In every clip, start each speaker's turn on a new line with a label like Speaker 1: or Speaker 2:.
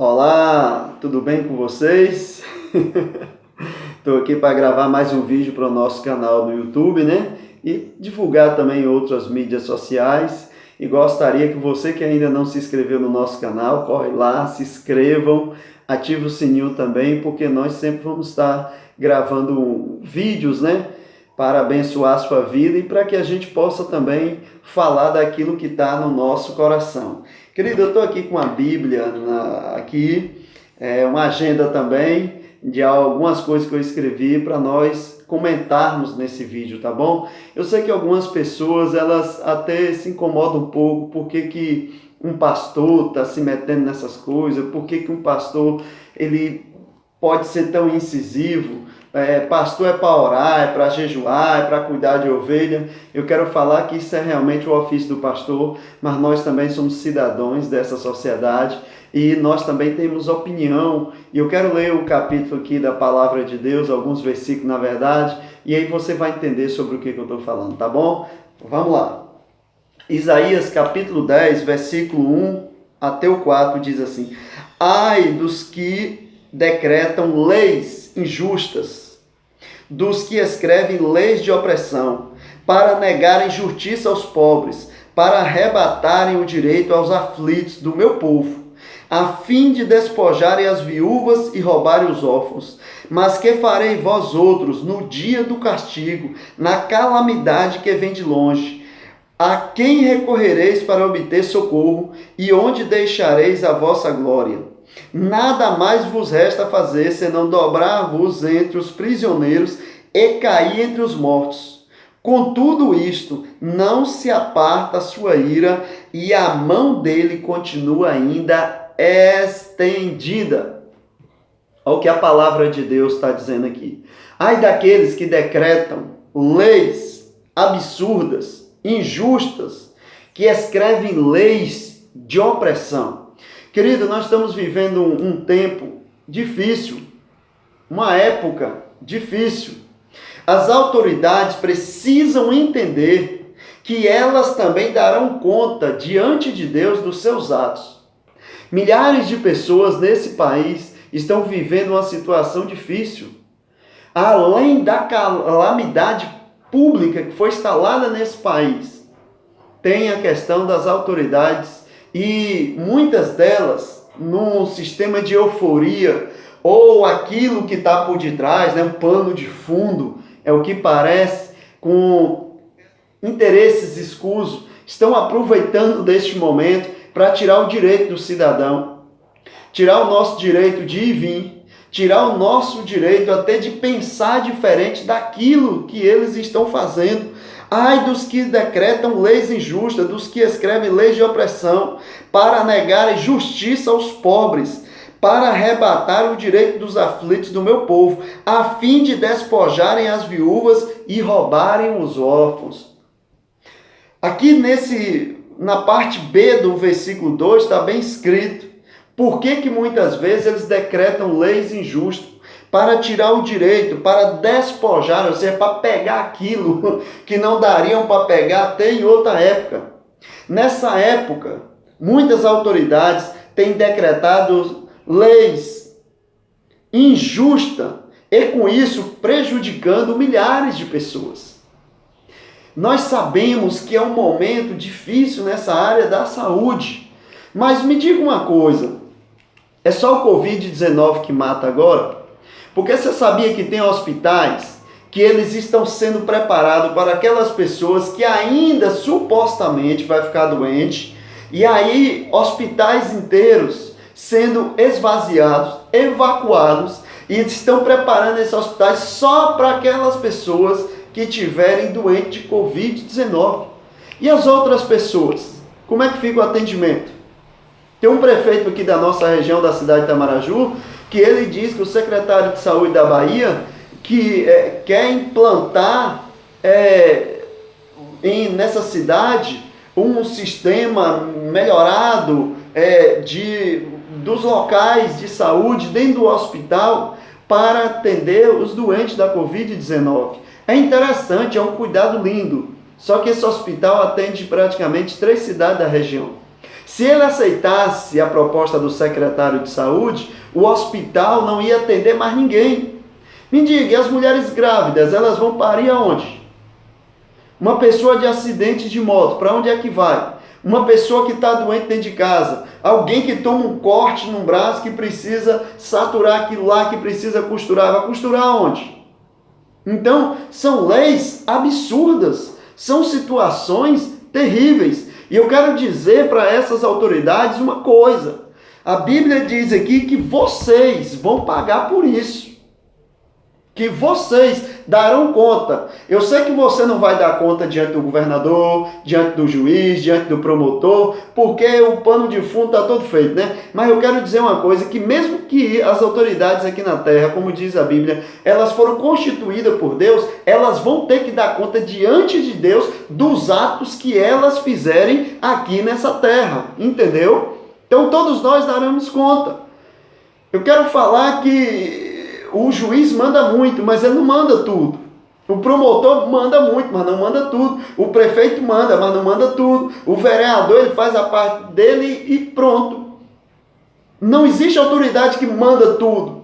Speaker 1: Olá, tudo bem com vocês? Estou aqui para gravar mais um vídeo para o nosso canal no YouTube, né? E divulgar também em outras mídias sociais. E gostaria que você que ainda não se inscreveu no nosso canal, corre lá, se inscrevam, ative o sininho também, porque nós sempre vamos estar gravando vídeos, né? Para abençoar a sua vida e para que a gente possa também falar daquilo que está no nosso coração. Querido, eu estou aqui com a Bíblia, uma agenda também de algumas coisas que eu escrevi para nós comentarmos nesse vídeo, tá bom? Eu sei que algumas pessoas, elas até se incomodam um pouco, porque que um pastor está se metendo nessas coisas, porque que um pastor, ele pode ser tão incisivo. Pastor é para orar, é para jejuar, é para cuidar de ovelha. Eu quero falar que isso é realmente o ofício do pastor, mas nós também somos cidadãos dessa sociedade e nós também temos opinião. E eu quero ler o capítulo aqui da Palavra de Deus, alguns versículos na verdade, e aí você vai entender sobre o que eu estou falando, tá bom? Vamos lá. Isaías capítulo 10, versículo 1 até o 4 diz assim: Ai dos que decretam leis injustas, dos que escrevem leis de opressão, para negarem justiça aos pobres, para arrebatarem o direito aos aflitos do meu povo, a fim de despojarem as viúvas e roubarem os órfãos. Mas que farei vós outros no dia do castigo, na calamidade que vem de longe? A quem recorrereis para obter socorro, e onde deixareis a vossa glória? Nada mais vos resta fazer, senão dobrar-vos entre os prisioneiros e cair entre os mortos. Com tudo isto, não se aparta a sua ira, e a mão dele continua ainda estendida. Olha o que a palavra de Deus está dizendo aqui. Ai daqueles que decretam leis absurdas, injustas, que escrevem leis de opressão. Querido, nós estamos vivendo um tempo difícil, uma época difícil. As autoridades precisam entender que elas também darão conta diante de Deus dos seus atos. Milhares de pessoas nesse país estão vivendo uma situação difícil. Além da calamidade pública que foi instalada nesse país, tem a questão das autoridades e muitas delas num sistema de euforia ou aquilo que está por detrás, né, um pano de fundo, é o que parece, com interesses escusos, estão aproveitando deste momento para tirar o direito do cidadão, tirar o nosso direito de ir e vir, tirar o nosso direito até de pensar diferente daquilo que eles estão fazendo. Ai dos que decretam leis injustas, dos que escrevem leis de opressão, para negarem justiça aos pobres, para arrebatar o direito dos aflitos do meu povo, a fim de despojarem as viúvas e roubarem os órfãos. Aqui na parte B do versículo 2 está bem escrito por que muitas vezes eles decretam leis injustas, para tirar o direito, para despojar, ou seja, para pegar aquilo que não dariam para pegar até em outra época. Nessa época, muitas autoridades têm decretado leis injustas e com isso prejudicando milhares de pessoas. Nós sabemos que é um momento difícil nessa área da saúde, mas me diga uma coisa, é só o Covid-19 que mata agora? Porque você sabia que tem hospitais que eles estão sendo preparados para aquelas pessoas que ainda supostamente vai ficar doente, e aí hospitais inteiros sendo esvaziados, evacuados, e estão preparando esses hospitais só para aquelas pessoas que tiverem doente de Covid-19. E as outras pessoas? Como é que fica o atendimento? Tem um prefeito aqui da nossa região, da cidade de Itamaraju, que ele diz que o secretário de saúde da Bahia quer implantar nessa cidade um sistema melhorado dos locais de saúde dentro do hospital para atender os doentes da Covid-19. É interessante, é um cuidado lindo. Só que esse hospital atende praticamente 3 cidades da região. Se ele aceitasse a proposta do secretário de saúde, o hospital não ia atender mais ninguém. Me diga, e as mulheres grávidas, elas vão parir aonde? Uma pessoa de acidente de moto, para onde é que vai? Uma pessoa que está doente dentro de casa, alguém que toma um corte num braço, que precisa saturar aquilo lá, que precisa costurar, vai costurar onde? Então, são leis absurdas, são situações terríveis. E eu quero dizer para essas autoridades uma coisa. A Bíblia diz aqui que vocês vão pagar por isso. Que vocês darão conta. Eu sei que você não vai dar conta diante do governador, diante do juiz, diante do promotor, porque o pano de fundo está todo feito, né? Mas eu quero dizer uma coisa, que mesmo que as autoridades aqui na terra, como diz a Bíblia, elas foram constituídas por Deus, elas vão ter que dar conta diante de Deus dos atos que elas fizerem aqui nessa terra, entendeu? Então todos nós daremos conta. Eu quero falar que o juiz manda muito, mas ele não manda tudo. O promotor manda muito, mas não manda tudo. O prefeito manda, mas não manda tudo. O vereador, ele faz a parte dele e pronto. Não existe autoridade que manda tudo.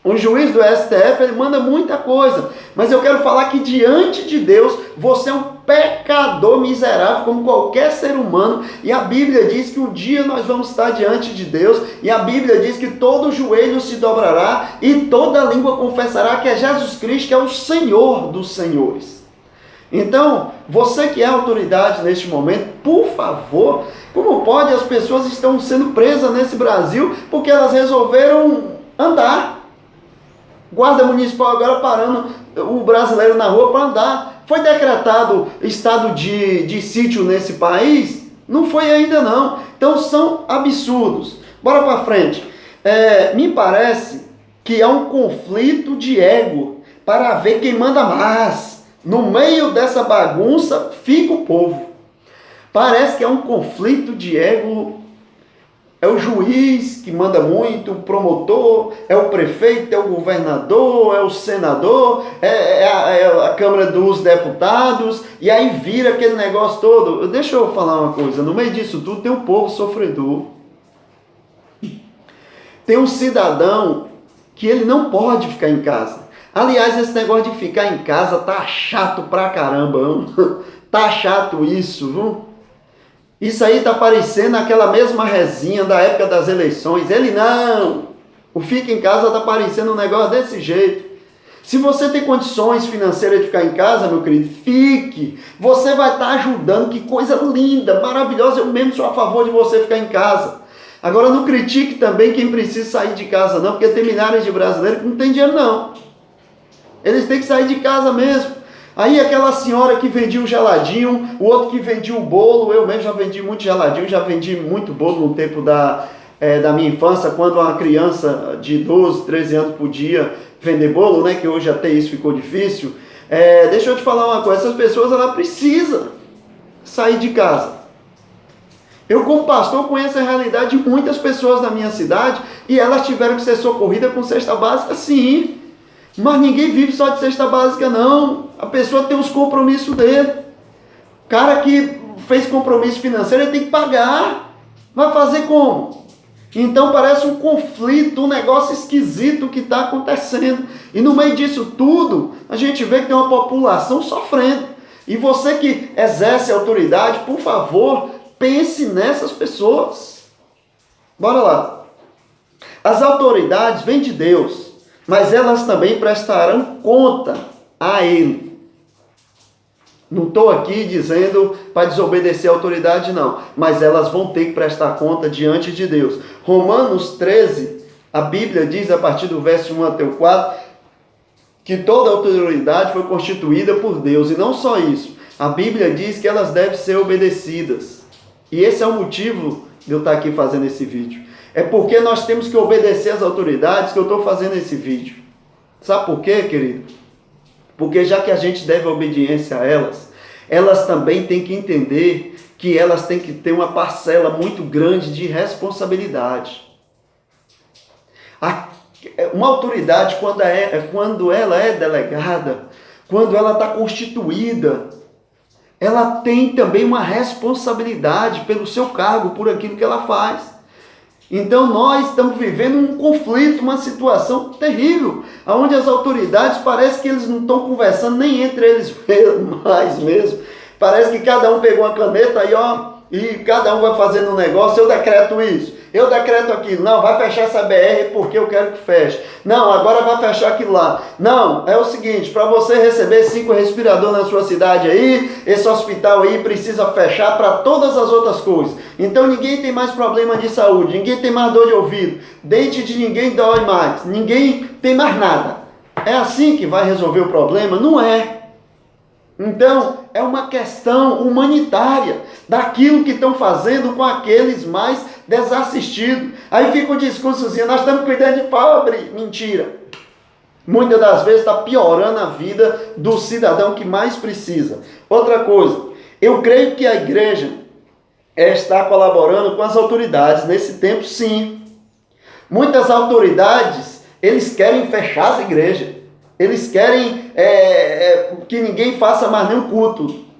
Speaker 1: O juiz do STF, ele manda muita coisa. Mas eu quero falar que diante de Deus, você é um pecador miserável, como qualquer ser humano. E a Bíblia diz que um dia nós vamos estar diante de Deus. E a Bíblia diz que todo joelho se dobrará e toda língua confessará que é Jesus Cristo, que é o Senhor dos senhores. Então, você que é autoridade neste momento, por favor, como pode as pessoas estão sendo presas nesse Brasil porque elas resolveram andar? Guarda municipal agora parando o brasileiro na rua para andar. Foi decretado estado de sítio nesse país? Não foi ainda não. Então são absurdos. Bora para frente. Me parece que há um conflito de ego para ver quem manda mais. No meio dessa bagunça fica o povo. Parece que é um conflito de ego. É o juiz que manda muito, o promotor, é o prefeito, é o governador, é o senador, é a Câmara dos Deputados, e aí vira aquele negócio todo. Deixa eu falar uma coisa, no meio disso tudo tem um povo sofredor. Tem um cidadão que ele não pode ficar em casa. Aliás, esse negócio de ficar em casa tá chato pra caramba, viu? Tá chato isso, viu? Isso aí está parecendo aquela mesma rezinha da época das eleições. Ele não. O fica em casa está parecendo um negócio desse jeito. Se você tem condições financeiras de ficar em casa, meu querido, fique. Você vai estar ajudando. Que coisa linda, maravilhosa. Eu mesmo sou a favor de você ficar em casa. Agora não critique também quem precisa sair de casa não, porque tem milhares de brasileiros que não tem dinheiro não. Eles têm que sair de casa mesmo. Aí aquela senhora que vendia o geladinho, o outro que vendia o bolo, eu mesmo já vendi muito geladinho, já vendi muito bolo no tempo da minha infância, quando uma criança de 12, 13 anos podia vender bolo, né? Que hoje até isso ficou difícil. Deixa eu te falar uma coisa, essas pessoas elas precisam sair de casa. Eu, como pastor, conheço a realidade de muitas pessoas na minha cidade e elas tiveram que ser socorridas com cesta básica, sim. Mas ninguém vive só de cesta básica, não. A pessoa tem os compromissos dele. O cara que fez compromisso financeiro, ele tem que pagar. Vai fazer como? Então parece um conflito, um negócio esquisito que está acontecendo. E no meio disso tudo, a gente vê que tem uma população sofrendo. E você que exerce autoridade, por favor, pense nessas pessoas. Bora lá. As autoridades vêm de Deus, mas elas também prestarão conta a Ele. Não estou aqui dizendo para desobedecer a autoridade, não. Mas elas vão ter que prestar conta diante de Deus. Romanos 13, a Bíblia diz, a partir do verso 1 até o 4, que toda autoridade foi constituída por Deus. E não só isso. A Bíblia diz que elas devem ser obedecidas. E esse é o motivo de eu estar aqui fazendo esse vídeo. É porque nós temos que obedecer às autoridades que eu estou fazendo esse vídeo. Sabe por quê, querido? Porque já que a gente deve obediência a elas, elas também têm que entender que elas têm que ter uma parcela muito grande de responsabilidade. Uma autoridade, quando ela é delegada, quando ela está constituída, ela tem também uma responsabilidade pelo seu cargo, por aquilo que ela faz. Então nós estamos vivendo um conflito, uma situação terrível, onde as autoridades parece que eles não estão conversando nem entre eles mais mesmo. Parece que cada um pegou uma caneta aí, ó, e cada um vai fazendo um negócio. Eu decreto isso, eu decreto aquilo. Não, vai fechar essa BR porque eu quero que feche. Não, agora vai fechar aquilo lá. Não, é o seguinte, para você receber 5 respiradores na sua cidade aí, esse hospital aí precisa fechar para todas as outras coisas. Então ninguém tem mais problema de saúde, ninguém tem mais dor de ouvido, dente de ninguém dói mais, ninguém tem mais nada. É assim que vai resolver o problema? Não é. Então, é uma questão humanitária daquilo que estão fazendo com aqueles mais desassistidos. Aí fica o discursozinho, nós estamos cuidando de pobre. Mentira. Muitas das vezes está piorando a vida do cidadão que mais precisa. Outra coisa, eu creio que a igreja está colaborando com as autoridades nesse tempo, sim. Muitas autoridades, eles querem fechar as igrejas. Eles querem que ninguém faça mais nenhum culto.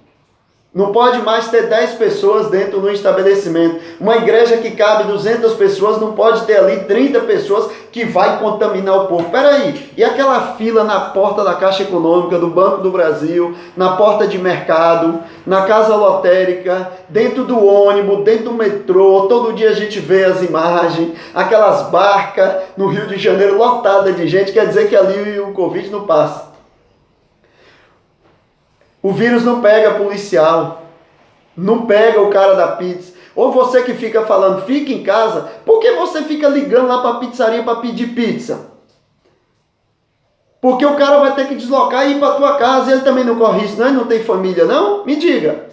Speaker 1: Não pode mais ter 10 pessoas dentro do estabelecimento. Uma igreja que cabe 200 pessoas, não pode ter ali 30 pessoas que vai contaminar o povo. Peraí, e aquela fila na porta da Caixa Econômica, do Banco do Brasil, na porta de mercado, na casa lotérica, dentro do ônibus, dentro do metrô, todo dia a gente vê as imagens, aquelas barcas no Rio de Janeiro lotadas de gente, quer dizer que ali o Covid não passa. O vírus não pega policial, não pega o cara da pizza. Ou você que fica falando, fica em casa, por que você fica ligando lá para a pizzaria para pedir pizza? Porque o cara vai ter que deslocar e ir para a tua casa, e ele também não corre isso, não? Ele não tem família, não? Me diga.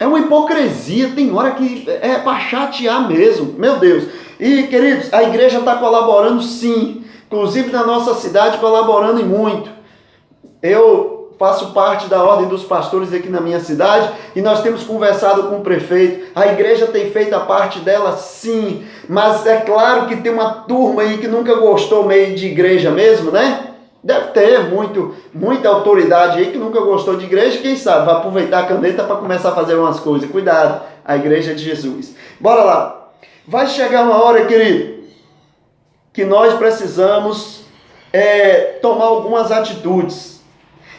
Speaker 1: É uma hipocrisia, tem hora que é para chatear mesmo, meu Deus. E, queridos, a igreja está colaborando sim, inclusive na nossa cidade, colaborando e muito. Eu faço parte da ordem dos pastores aqui na minha cidade e nós temos conversado com o prefeito. A igreja tem feito a parte dela, sim, mas é claro que tem uma turma aí que nunca gostou meio de igreja mesmo, né? Deve ter muita autoridade aí que nunca gostou de igreja, quem sabe vai aproveitar a caneta para começar a fazer umas coisas. Cuidado, a igreja de Jesus. Bora lá. Vai chegar uma hora, querido, que nós precisamos tomar algumas atitudes.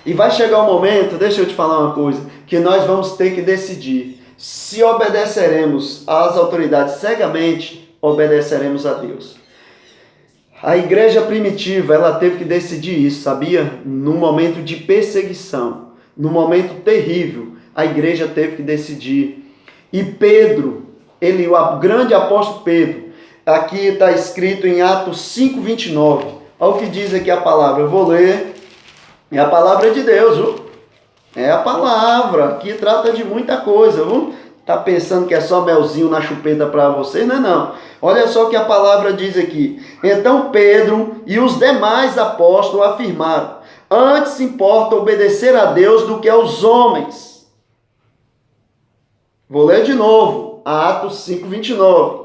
Speaker 1: E vai chegar um momento, deixa eu te falar uma coisa, que nós vamos ter que decidir se obedeceremos às autoridades cegamente, obedeceremos a Deus. A igreja primitiva, ela teve que decidir isso, sabia? Num momento de perseguição, num momento terrível, a igreja teve que decidir. E Pedro, o grande apóstolo Pedro, aqui está escrito em Atos 5:29. Olha o que diz aqui a palavra, eu vou ler. É a palavra de Deus, viu? É a palavra, que trata de muita coisa, viu? Tá pensando que é só melzinho na chupeta para você? Não é não. Olha só o que a palavra diz aqui. Então Pedro e os demais apóstolos afirmaram: antes importa obedecer a Deus do que aos homens. Vou ler de novo, Atos 5:29.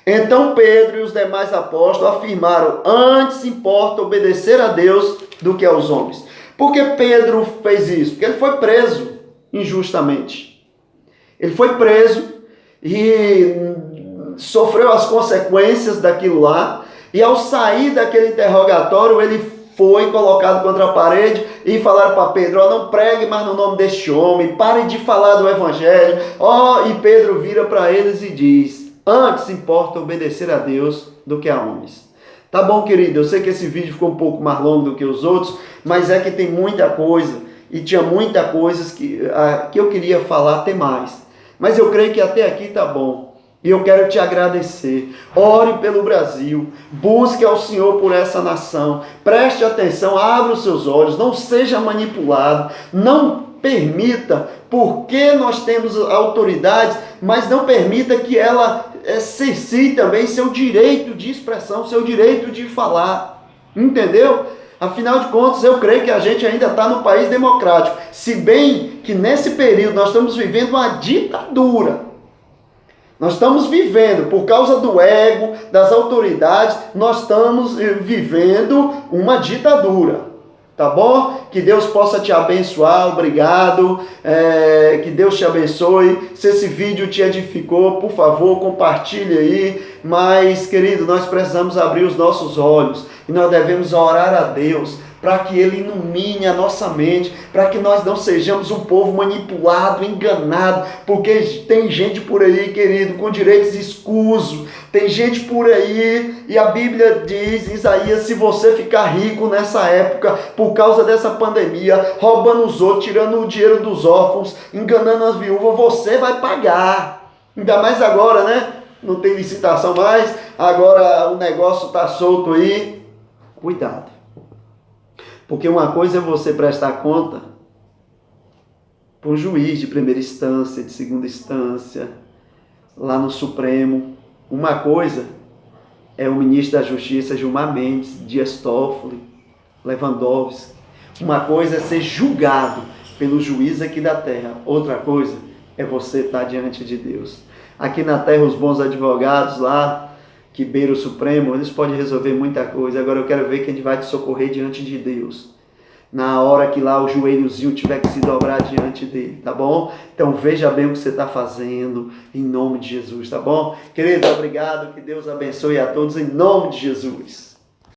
Speaker 1: Então Pedro e os demais apóstolos afirmaram: antes importa obedecer a Deus do que aos homens. Por que Pedro fez isso? Porque ele foi preso injustamente. Ele foi preso e sofreu as consequências daquilo lá. E ao sair daquele interrogatório, ele foi colocado contra a parede e falaram para Pedro: não pregue mais no nome deste homem, pare de falar do evangelho. E Pedro vira para eles e diz: antes importa obedecer a Deus do que a homens. Tá bom, querido, eu sei que esse vídeo ficou um pouco mais longo do que os outros, mas é que tem muita coisa, e tinha muita coisa que eu queria falar até mais. Mas eu creio que até aqui tá bom. E eu quero te agradecer. Ore pelo Brasil, busque ao Senhor por essa nação, preste atenção, abra os seus olhos, não seja manipulado, não permita, porque nós temos autoridades, mas não permita que ela cerceie também seu direito de expressão, seu direito de falar, entendeu? Afinal de contas, eu creio que a gente ainda está no país democrático, se bem que nesse período nós estamos vivendo uma ditadura. Nós estamos vivendo, por causa do ego das autoridades, nós estamos vivendo uma ditadura. tá bom? Que Deus possa te abençoar, obrigado, que Deus te abençoe. Se esse vídeo te edificou, por favor, compartilhe aí. Mas, querido, nós precisamos abrir os nossos olhos e nós devemos orar a Deus para que Ele ilumine a nossa mente, para que nós não sejamos um povo manipulado, enganado, porque tem gente por aí, querido, com direitos escusos, tem gente por aí, e a Bíblia diz, Isaías, se você ficar rico nessa época, por causa dessa pandemia, roubando os outros, tirando o dinheiro dos órfãos, enganando as viúvas, você vai pagar. Ainda mais agora, né? Não tem licitação mais, agora o negócio está solto aí. Cuidado. Porque uma coisa é você prestar conta para um juiz de primeira instância, de segunda instância, lá no Supremo. Uma coisa é o ministro da Justiça, Gilmar Mendes, Dias Toffoli, Lewandowski. Uma coisa é ser julgado pelo juiz aqui da terra. Outra coisa é você estar diante de Deus. Aqui na terra, os bons advogados lá, que beira o Supremo, eles podem resolver muita coisa. Agora eu quero ver quem vai te socorrer diante de Deus. Na hora que lá o joelhozinho tiver que se dobrar diante dele, tá bom? Então veja bem o que você está fazendo, em nome de Jesus, tá bom? Queridos, obrigado, que Deus abençoe a todos, em nome de Jesus.